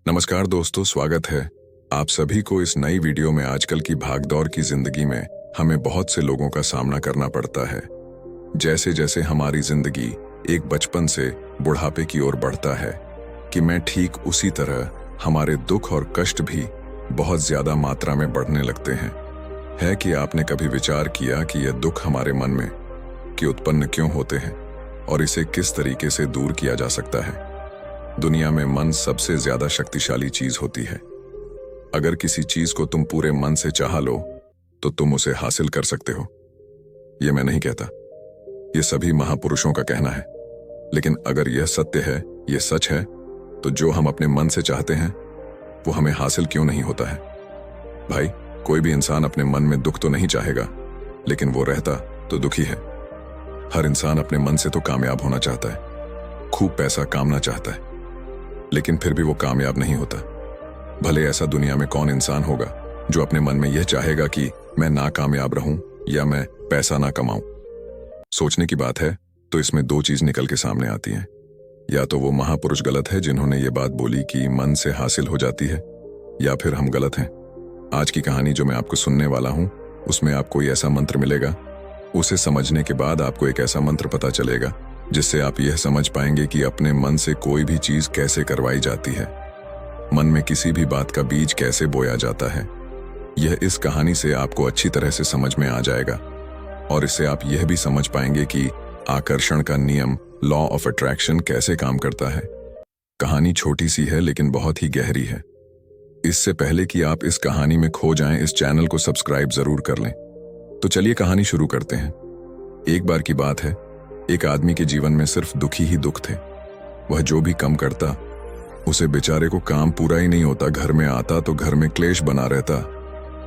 नमस्कार दोस्तों, स्वागत है आप सभी को इस नई वीडियो में। आजकल की भागदौड़ की जिंदगी में हमें बहुत से लोगों का सामना करना पड़ता है। जैसे जैसे हमारी जिंदगी एक बचपन से बुढ़ापे की ओर बढ़ता है कि मैं ठीक उसी तरह हमारे दुख और कष्ट भी बहुत ज्यादा मात्रा में बढ़ने लगते हैं। है कि आपने कभी विचार किया कि यह दुख हमारे मन में कि उत्पन्न क्यों होते हैं और इसे किस तरीके से दूर किया जा सकता है? दुनिया में मन सबसे ज्यादा शक्तिशाली चीज होती है। अगर किसी चीज को तुम पूरे मन से चाह लो तो तुम उसे हासिल कर सकते हो। यह मैं नहीं कहता, यह सभी महापुरुषों का कहना है। लेकिन अगर यह सत्य है, यह सच है, तो जो हम अपने मन से चाहते हैं वो हमें हासिल क्यों नहीं होता है? भाई, कोई भी इंसान अपने मन में दुख तो नहीं चाहेगा, लेकिन वो रहता तो दुखी है। हर इंसान अपने मन से तो कामयाब होना चाहता है, खूब पैसा कामना चाहता है, लेकिन फिर भी वो कामयाब नहीं होता। भले ऐसा दुनिया में कौन इंसान होगा जो अपने मन में यह चाहेगा कि मैं ना कामयाब रहूं या मैं पैसा ना कमाऊं। सोचने की बात है तो इसमें दो चीज निकल के सामने आती हैं। या तो वो महापुरुष गलत है जिन्होंने ये बात बोली कि मन से हासिल हो जाती है, या फिर हम गलत हैं। आज की कहानी जो मैं आपको सुनने वाला हूं उसमें आपको कोई ऐसा मंत्र मिलेगा। उसे समझने के बाद आपको एक ऐसा मंत्र पता चलेगा जिससे आप यह समझ पाएंगे कि अपने मन से कोई भी चीज कैसे करवाई जाती है, मन में किसी भी बात का बीज कैसे बोया जाता है। यह इस कहानी से आपको अच्छी तरह से समझ में आ जाएगा और इससे आप यह भी समझ पाएंगे कि आकर्षण का नियम, लॉ ऑफ अट्रैक्शन, कैसे काम करता है। कहानी छोटी सी है लेकिन बहुत ही गहरी है। इससे पहले कि आप इस कहानी में खो जाएं, इस चैनल को सब्सक्राइब जरूर कर लें। तो चलिए कहानी शुरू करते हैं। एक बार की बात है, एक आदमी के जीवन में सिर्फ दुखी ही दुख थे। वह जो भी कम करता उसे बेचारे को काम पूरा ही नहीं होता। घर में आता तो घर में क्लेश बना रहता।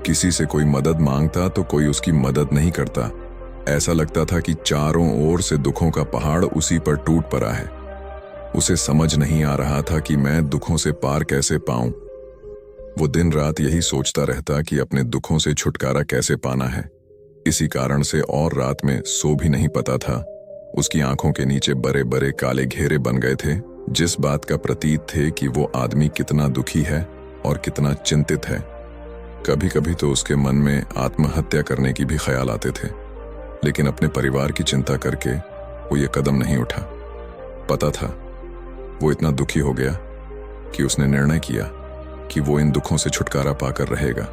किसी से कोई मदद मांगता तो कोई उसकी मदद नहीं करता। ऐसा लगता था कि चारों ओर से दुखों का पहाड़ उसी पर टूट पड़ा है। उसे समझ नहीं आ रहा था कि मैं दुखों से पार कैसे पाऊं। वो दिन रात यही सोचता रहता कि अपने दुखों से छुटकारा कैसे पाना है। इसी कारण से और रात में सो भी नहीं पाता था। उसकी आंखों के नीचे बड़े बड़े काले घेरे बन गए थे, जिस बात का प्रतीत थे कि वो आदमी कितना दुखी है और कितना चिंतित है। कभी कभी तो उसके मन में आत्महत्या करने की भी ख्याल आते थे, लेकिन अपने परिवार की चिंता करके वो ये कदम नहीं उठा। पता था वो इतना दुखी हो गया कि उसने निर्णय किया कि वो इन दुखों से छुटकारा पाकर रहेगा।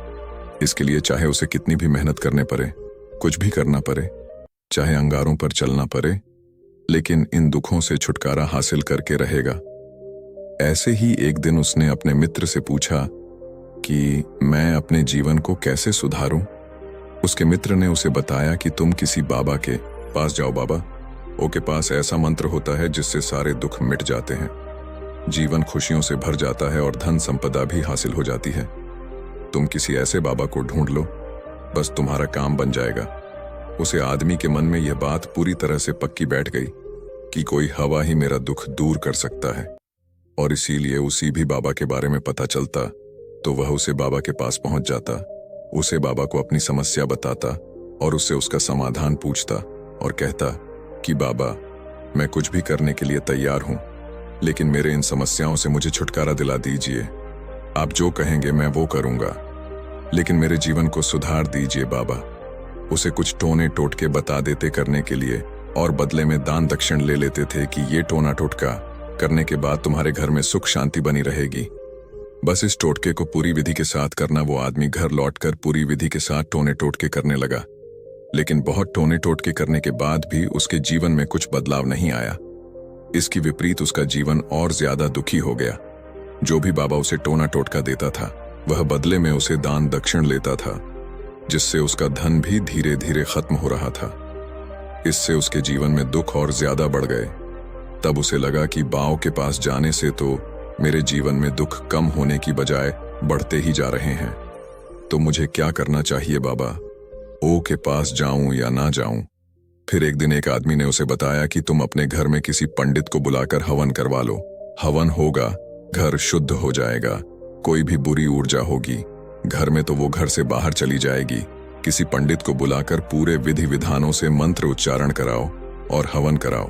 इसके लिए चाहे उसे कितनी भी मेहनत करने पड़े, कुछ भी करना पड़े, चाहे अंगारों पर चलना पड़े, लेकिन इन दुखों से छुटकारा हासिल करके रहेगा। ऐसे ही एक दिन उसने अपने मित्र से पूछा कि मैं अपने जीवन को कैसे सुधारूं। उसके मित्र ने उसे बताया कि तुम किसी बाबा के पास जाओ। बाबा ओ के पास ऐसा मंत्र होता है जिससे सारे दुख मिट जाते हैं, जीवन खुशियों से भर जाता है और धन संपदा भी हासिल हो जाती है। तुम किसी ऐसे बाबा को ढूंढ लो, बस तुम्हारा काम बन जाएगा। उसे आदमी के मन में यह बात पूरी तरह से पक्की बैठ गई कि कोई हवा ही मेरा दुख दूर कर सकता है, और इसीलिए उसी भी बाबा के बारे में पता चलता तो वह उसे बाबा के पास पहुंच जाता, उसे बाबा को अपनी समस्या बताता और उससे उसका समाधान पूछता और कहता कि बाबा, मैं कुछ भी करने के लिए तैयार हूं, लेकिन मेरे इन समस्याओं से मुझे छुटकारा दिला दीजिए। आप जो कहेंगे मैं वो करूंगा, लेकिन मेरे जीवन को सुधार दीजिए बाबा। उसे कुछ टोने टोटके बता देते करने के लिए और बदले में दान दक्षिण ले लेते थे कि ये टोना टोटका करने के बाद तुम्हारे घर में सुख शांति बनी रहेगी। बस इस टोटके को पूरी विधि के साथ करना। वो आदमी घर लौटकर पूरी विधि के साथ टोने टोटके करने लगा, लेकिन बहुत टोने टोटके करने के बाद भी उसके जीवन में कुछ बदलाव नहीं आया। इसकी विपरीत उसका जीवन और ज्यादा दुखी हो गया। जो भी बाबा उसे टोना टोटका देता था वह बदले में उसे दान दक्षिण लेता था, जिससे उसका धन भी धीरे धीरे खत्म हो रहा था। इससे उसके जीवन में दुख और ज्यादा बढ़ गए। तब उसे लगा कि बाव के पास जाने से तो मेरे जीवन में दुख कम होने की बजाय बढ़ते ही जा रहे हैं। तो मुझे क्या करना चाहिए बाबा? ओ के पास जाऊं या ना जाऊं? फिर एक दिन एक आदमी ने उसे बताया कि तुम अपने घर में किसी पंडित को बुलाकर हवन करवा लो। हवन होगा, घर शुद्ध हो जाएगा, कोई भी बुरी ऊर्जा होगी घर में तो वो घर से बाहर चली जाएगी। किसी पंडित को बुलाकर पूरे विधि विधानों से मंत्र उच्चारण कराओ और हवन कराओ,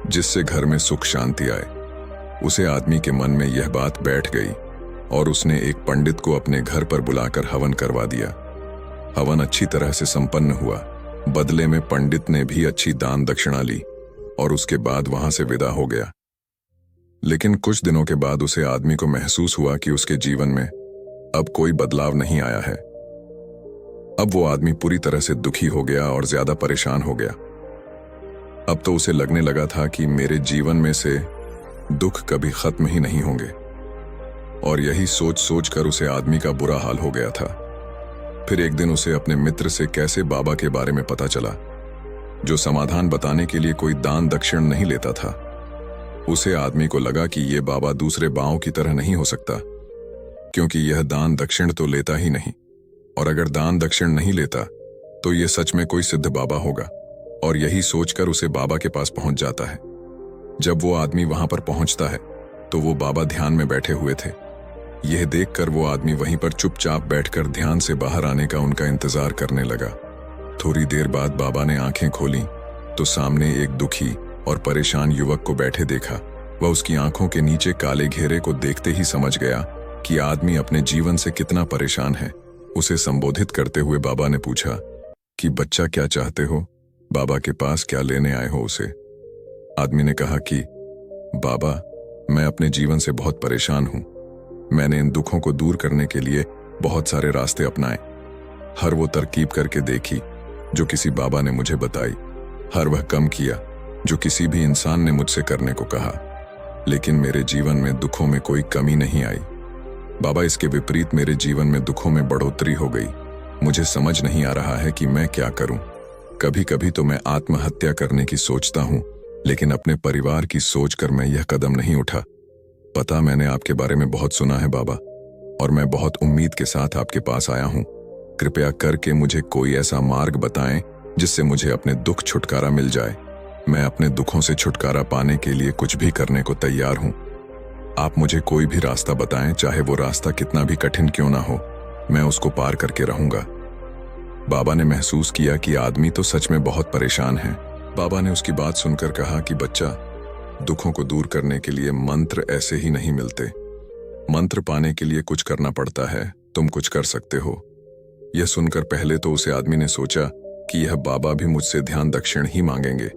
जिससे घर में सुख शांति आए। उसे आदमी के मन में यह बात बैठ गई और उसने एक पंडित को अपने घर पर बुलाकर हवन करवा दिया। हवन अच्छी तरह से संपन्न हुआ। बदले में पंडित ने भी अच्छी दान दक्षिणा ली और उसके बाद वहां से विदा हो गया। लेकिन कुछ दिनों के बाद उसे आदमी को महसूस हुआ कि उसके जीवन में अब कोई बदलाव नहीं आया है। अब वो आदमी पूरी तरह से दुखी हो गया और ज्यादा परेशान हो गया। अब तो उसे लगने लगा था कि मेरे जीवन में से दुख कभी खत्म ही नहीं होंगे, और यही सोच सोच कर उसे आदमी का बुरा हाल हो गया था। फिर एक दिन उसे अपने मित्र से कैसे बाबा के बारे में पता चला, जो समाधान बताने के लिए कोई दान दक्षिण नहीं लेता था। उसे आदमी को लगा कि यह बाबा दूसरे बाओं की तरह नहीं हो सकता, क्योंकि यह दान दक्षिण तो लेता ही नहीं, और अगर दान दक्षिण नहीं लेता तो यह सच में कोई सिद्ध बाबा होगा। और यही सोचकर उसे बाबा के पास पहुंच जाता है। जब वो आदमी वहां पर पहुंचता है तो वो बाबा ध्यान में बैठे हुए थे। यह देखकर वो आदमी वहीं पर चुपचाप बैठकर ध्यान से बाहर आने का उनका इंतजार करने लगा। थोड़ी देर बाद बाबा ने आंखें खोली तो सामने एक दुखी और परेशान युवक को बैठे देखा। वह उसकी आंखों के नीचे काले घेरे को देखते ही समझ गया कि आदमी अपने जीवन से कितना परेशान है। उसे संबोधित करते हुए बाबा ने पूछा कि बच्चा, क्या चाहते हो? बाबा के पास क्या लेने आए हो उसे? आदमी ने कहा कि बाबा, मैं अपने जीवन से बहुत परेशान हूं। मैंने इन दुखों को दूर करने के लिए बहुत सारे रास्ते अपनाए। हर वो तरकीब करके देखी जो किसी बाबा ने मुझे बताई। हर वह कम किया जो किसी भी इंसान ने मुझसे करने को कहा, लेकिन मेरे जीवन में दुखों में कोई कमी नहीं आई। बाबा, इसके विपरीत मेरे जीवन में दुखों में बढ़ोतरी हो गई। मुझे समझ नहीं आ रहा है कि मैं क्या करूं। कभी कभी तो मैं आत्महत्या करने की सोचता हूं, लेकिन अपने परिवार की सोचकर मैं यह कदम नहीं उठा। पता, मैंने आपके बारे में बहुत सुना है बाबा, और मैं बहुत उम्मीद के साथ आपके पास आया हूं। कृपया करके मुझे कोई ऐसा मार्ग बताएं जिससे मुझे अपने दुख छुटकारा मिल जाए। मैं अपने दुखों से छुटकारा पाने के लिए कुछ भी करने को तैयार हूं। आप मुझे कोई भी रास्ता बताएं, चाहे वो रास्ता कितना भी कठिन क्यों ना हो, मैं उसको पार करके रहूंगा। बाबा ने महसूस किया कि आदमी तो सच में बहुत परेशान है। बाबा ने उसकी बात सुनकर कहा कि बच्चा, दुखों को दूर करने के लिए मंत्र ऐसे ही नहीं मिलते। मंत्र पाने के लिए कुछ करना पड़ता है। तुम कुछ कर सकते हो। यह सुनकर पहले तो उसे आदमी ने सोचा कि यह बाबा भी मुझसे ध्यान दक्षिण ही मांगेंगे,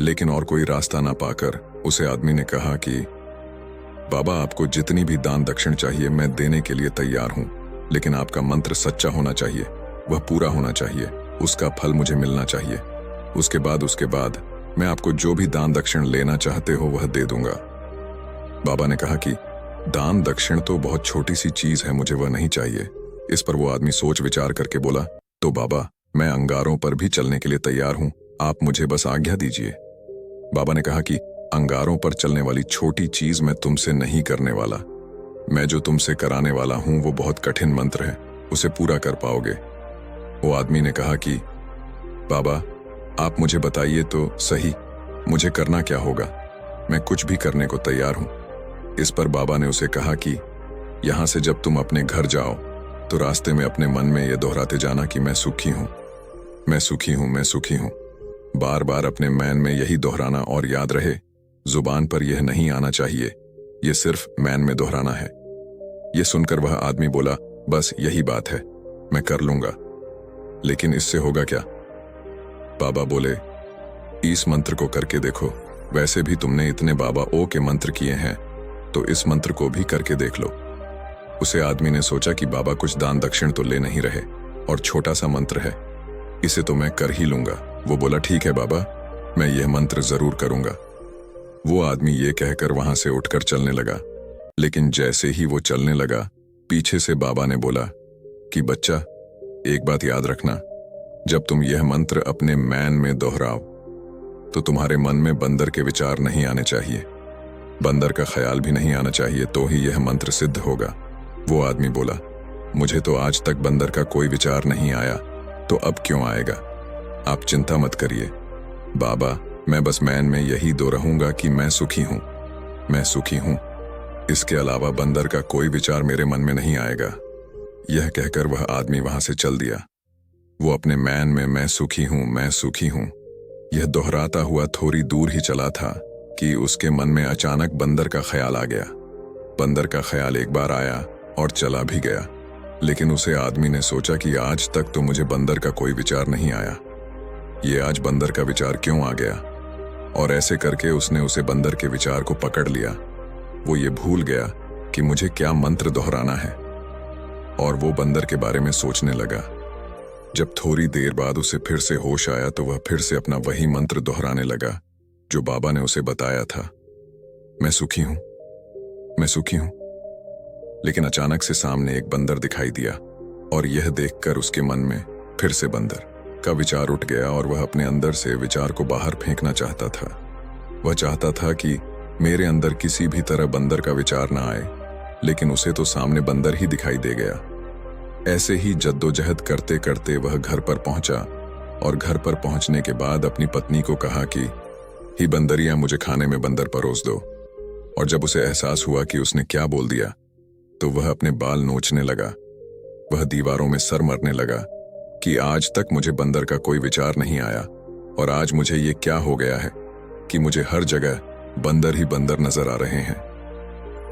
लेकिन और कोई रास्ता ना पाकर उसे आदमी ने कहा कि बाबा, आपको जितनी भी दान दक्षिण चाहिए मैं देने के लिए तैयार हूं, लेकिन आपका मंत्र सच्चा होना चाहिए, वह पूरा होना चाहिए, उसका फल मुझे मिलना चाहिए। उसके बाद मैं आपको जो भी दान दक्षिण लेना चाहते हो वह दे दूंगा। बाबा ने कहा कि दान दक्षिण तो बहुत छोटी सी चीज है, मुझे वह नहीं चाहिए। इस पर वो आदमी सोच विचार करके बोला, तो बाबा, मैं अंगारों पर भी चलने के लिए तैयार हूं, आप मुझे बस आज्ञा दीजिए। बाबा ने कहा कि अंगारों पर चलने वाली छोटी चीज मैं तुमसे नहीं करने वाला। मैं जो तुमसे कराने वाला हूं वो बहुत कठिन मंत्र है, उसे पूरा कर पाओगे। वो आदमी ने कहा कि बाबा, आप मुझे बताइए तो सही, मुझे करना क्या होगा? मैं कुछ भी करने को तैयार हूं। इस पर बाबा ने उसे कहा कि यहां से जब तुम अपने घर जाओ तो रास्ते में अपने मन में यह दोहराते जाना कि मैं सुखी हूं, मैं सुखी हूं, मैं सुखी हूं। बार बार अपने मैन में यही दोहराना, और याद रहे, जुबान पर यह नहीं आना चाहिए, यह सिर्फ मैन में दोहराना है। यह सुनकर वह आदमी बोला, बस यही बात है, मैं कर लूंगा। लेकिन इससे होगा क्या? बाबा बोले, इस मंत्र को करके देखो। वैसे भी तुमने इतने बाबा ओ के मंत्र किए हैं, तो इस मंत्र को भी करके देख लो। उसे आदमी ने सोचा कि बाबा कुछ दान दक्षिण तो ले नहीं रहे, और छोटा सा मंत्र है, इसे तो मैं कर ही लूंगा। वो बोला, ठीक है बाबा, मैं यह मंत्र जरूर करूंगा। वो आदमी ये कहकर वहां से उठकर चलने लगा, लेकिन जैसे ही वो चलने लगा, पीछे से बाबा ने बोला कि बच्चा, एक बात याद रखना, जब तुम यह मंत्र अपने मैन में दोहराओ तो तुम्हारे मन में बंदर के विचार नहीं आने चाहिए, बंदर का ख्याल भी नहीं आना चाहिए, तो ही यह मंत्र सिद्ध होगा। वो आदमी बोला, मुझे तो आज तक बंदर का कोई विचार नहीं आया, तो अब क्यों आएगा? आप चिंता मत करिए बाबा, मैं बस मैन में यही दोहराऊंगा कि मैं सुखी हूं, मैं सुखी हूं। इसके अलावा बंदर का कोई विचार मेरे मन में नहीं आएगा। यह कहकर वह आदमी वहां से चल दिया। वो अपने मैन में मैं सुखी हूं, मैं सुखी हूं, यह दोहराता हुआ थोड़ी दूर ही चला था कि उसके मन में अचानक बंदर का ख्याल आ गया। बंदर का ख्याल एक बार आया और चला भी गया, लेकिन उसे आदमी ने सोचा कि आज तक तो मुझे बंदर का कोई विचार नहीं आया, ये आज बंदर का विचार क्यों आ गया। और ऐसे करके उसने उसे बंदर के विचार को पकड़ लिया। वो ये भूल गया कि मुझे क्या मंत्र दोहराना है, और वो बंदर के बारे में सोचने लगा। जब थोड़ी देर बाद उसे फिर से होश आया तो वह फिर से अपना वही मंत्र दोहराने लगा जो बाबा ने उसे बताया था, मैं सुखी हूं, मैं सुखी हूं। लेकिन अचानक से सामने एक बंदर दिखाई दिया, और यह देखकर उसके मन में फिर से बंदर का विचार उठ गया, और वह अपने अंदर से विचार को बाहर फेंकना चाहता था। वह चाहता था कि मेरे अंदर किसी भी तरह बंदर का विचार ना आए, लेकिन उसे तो सामने बंदर ही दिखाई दे गया। ऐसे ही जद्दोजहद करते करते वह घर पर पहुंचा, और घर पर पहुंचने के बाद अपनी पत्नी को कहा कि ही बंदरिया, मुझे खाने में बंदर परोस दो। और जब उसे एहसास हुआ कि उसने क्या बोल दिया, तो वह अपने बाल नोचने लगा। वह दीवारों में सर मरने लगा कि आज तक मुझे बंदर का कोई विचार नहीं आया, और आज मुझे ये क्या हो गया है कि मुझे हर जगह बंदर ही बंदर नजर आ रहे हैं।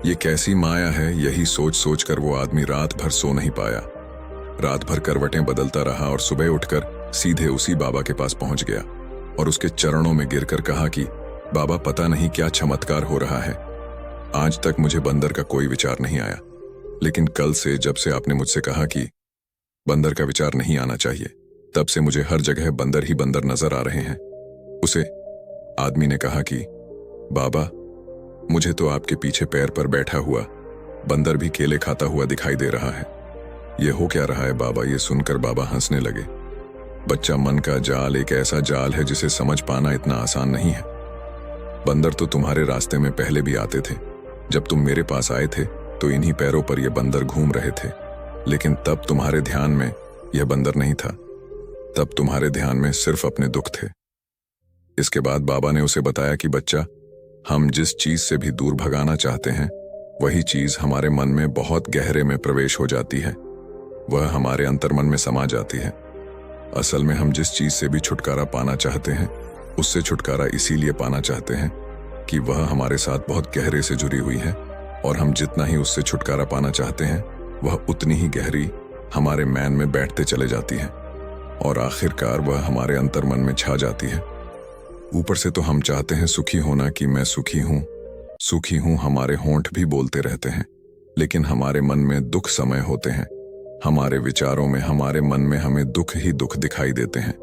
ये कैसी माया है। यही सोच सोच कर वो आदमी रात भर सो नहीं पाया। रात भर करवटें बदलता रहा और सुबह उठकर सीधे उसी बाबा के पास पहुंच गया और उसके चरणों में गिरकर कहा कि बाबा, पता नहीं क्या चमत्कार हो रहा है, आज तक मुझे बंदर का कोई विचार नहीं आया, लेकिन कल से जब से आपने मुझसे कहा कि बंदर का विचार नहीं आना चाहिए, तब से मुझे हर जगह बंदर ही बंदर नजर आ रहे हैं। उसे आदमी ने कहा कि बाबा, मुझे तो आपके पीछे पैर पर बैठा हुआ बंदर भी केले खाता हुआ दिखाई दे रहा है। ये हो क्या रहा है बाबा। ये सुनकर बाबा हंसने लगे। बच्चा, मन का जाल एक ऐसा जाल है जिसे समझ पाना इतना आसान नहीं है। बंदर तो तुम्हारे रास्ते में पहले भी आते थे। जब तुम मेरे पास आए थे तो इन्हीं पैरों पर ये बंदर घूम रहे थे, लेकिन तब तुम्हारे ध्यान में यह बंदर नहीं था। तब तुम्हारे ध्यान में सिर्फ अपने दुख थे। इसके बाद बाबा ने उसे बताया कि बच्चा, हम जिस चीज से भी दूर भगाना चाहते हैं, वही चीज हमारे मन में बहुत गहरे में प्रवेश हो जाती है। वह हमारे अंतर्मन में समा जाती है। असल में हम जिस चीज से भी छुटकारा पाना चाहते हैं, उससे छुटकारा इसीलिए पाना चाहते हैं कि वह हमारे साथ बहुत गहरे से जुड़ी हुई है, और हम जितना ही उससे छुटकारा पाना चाहते हैं, वह उतनी ही गहरी हमारे मैन में बैठते चले जाती है, और आखिरकार वह हमारे अंतर्मन में छा जाती है। ऊपर से तो हम चाहते हैं सुखी होना कि मैं सुखी हूं, सुखी हूं, हमारे होंठ भी बोलते रहते हैं, लेकिन हमारे मन में दुख समय होते हैं। हमारे विचारों में, हमारे मन में हमें दुख ही दुख दिखाई देते हैं।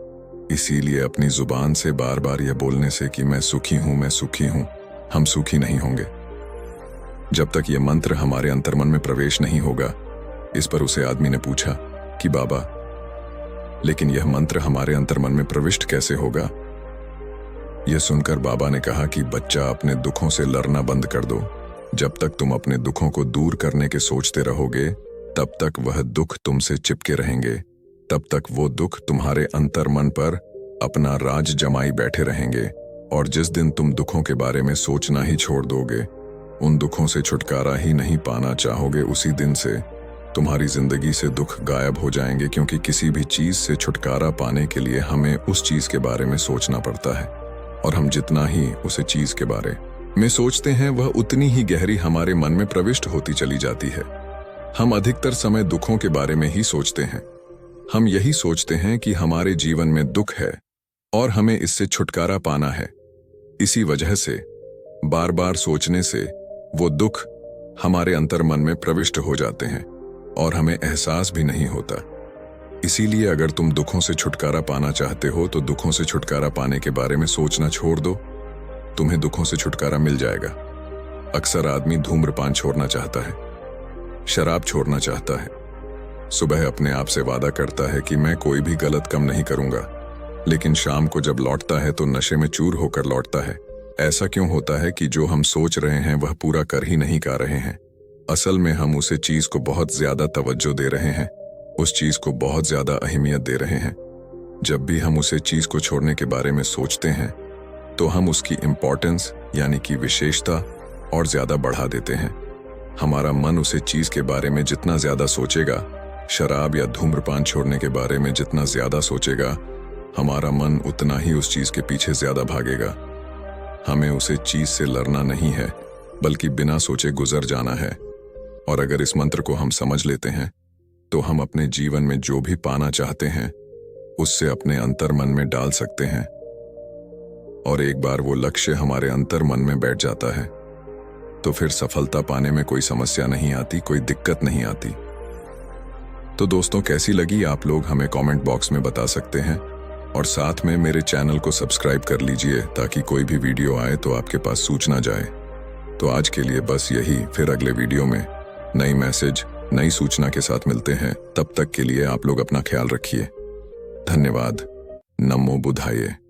इसीलिए अपनी जुबान से बार बार यह बोलने से कि मैं सुखी हूं, मैं सुखी हूं, हम सुखी नहीं होंगे। जब तक यह मंत्र हमारे अंतर्मन में प्रवेश नहीं होगा। इस पर उसे आदमी ने पूछा कि बाबा, लेकिन यह मंत्र हमारे अंतर्मन में प्रविष्ट कैसे होगा। यह सुनकर बाबा ने कहा कि बच्चा, अपने दुखों से लड़ना बंद कर दो। जब तक तुम अपने दुखों को दूर करने के सोचते रहोगे, तब तक वह दुख तुमसे चिपके रहेंगे। तब तक वो दुख तुम्हारे अंतर्मन पर अपना राज जमाई बैठे रहेंगे, और जिस दिन तुम दुखों के बारे में सोचना ही छोड़ दोगे, उन दुखों से छुटकारा ही नहीं पाना चाहोगे, उसी दिन से तुम्हारी जिंदगी से दुख गायब हो जाएंगे। क्योंकि किसी भी चीज से छुटकारा पाने के लिए हमें उस चीज के बारे में सोचना पड़ता है, और हम जितना ही उसे चीज के बारे में सोचते हैं, वह उतनी ही गहरी हमारे मन में प्रविष्ट होती चली जाती है। हम अधिकतर समय दुखों के बारे में ही सोचते हैं। हम यही सोचते हैं कि हमारे जीवन में दुख है और हमें इससे छुटकारा पाना है। इसी वजह से बार बार सोचने से वो दुख हमारे अंतर्मन में प्रविष्ट हो जाते हैं और हमें एहसास भी नहीं होता। इसीलिए अगर तुम दुखों से छुटकारा पाना चाहते हो तो दुखों से छुटकारा पाने के बारे में सोचना छोड़ दो, तुम्हें दुखों से छुटकारा मिल जाएगा। अक्सर आदमी धूम्रपान छोड़ना चाहता है, शराब छोड़ना चाहता है, सुबह अपने आप से वादा करता है कि मैं कोई भी गलत काम नहीं करूंगा, लेकिन शाम को जब लौटता है तो नशे में चूर होकर लौटता है। ऐसा क्यों होता है कि जो हम सोच रहे हैं वह पूरा कर ही नहीं पा रहे हैं। असल में हम उसे चीज को बहुत ज्यादा तवज्जो दे रहे हैं, उस चीज को बहुत ज्यादा अहमियत दे रहे हैं। जब भी हम उसे चीज को छोड़ने के बारे में सोचते हैं तो हम उसकी इम्पोर्टेंस यानी कि विशेषता और ज्यादा बढ़ा देते हैं। हमारा मन उसे चीज के बारे में जितना ज्यादा सोचेगा, शराब या धूम्रपान छोड़ने के बारे में जितना ज्यादा सोचेगा, हमारा मन उतना ही उस चीज के पीछे ज्यादा भागेगा। हमें उसे चीज से लड़ना नहीं है, बल्कि बिना सोचे गुजर जाना है। और अगर इस मंत्र को हम समझ लेते हैं तो हम अपने जीवन में जो भी पाना चाहते हैं उससे अपने अंतर मन में डाल सकते हैं। और एक बार वो लक्ष्य हमारे अंतर मन में बैठ जाता है तो फिर सफलता पाने में कोई समस्या नहीं आती, कोई दिक्कत नहीं आती। तो दोस्तों, कैसी लगी आप लोग हमें कमेंट बॉक्स में बता सकते हैं और साथ में मेरे चैनल को सब्सक्राइब कर लीजिए ताकि कोई भी वीडियो आए तो आपके पास सूचना जाए। तो आज के लिए बस यही, फिर अगले वीडियो में नई मैसेज, नई सूचना के साथ मिलते हैं। तब तक के लिए आप लोग अपना ख्याल रखिए। धन्यवाद। नमो बुद्धाय।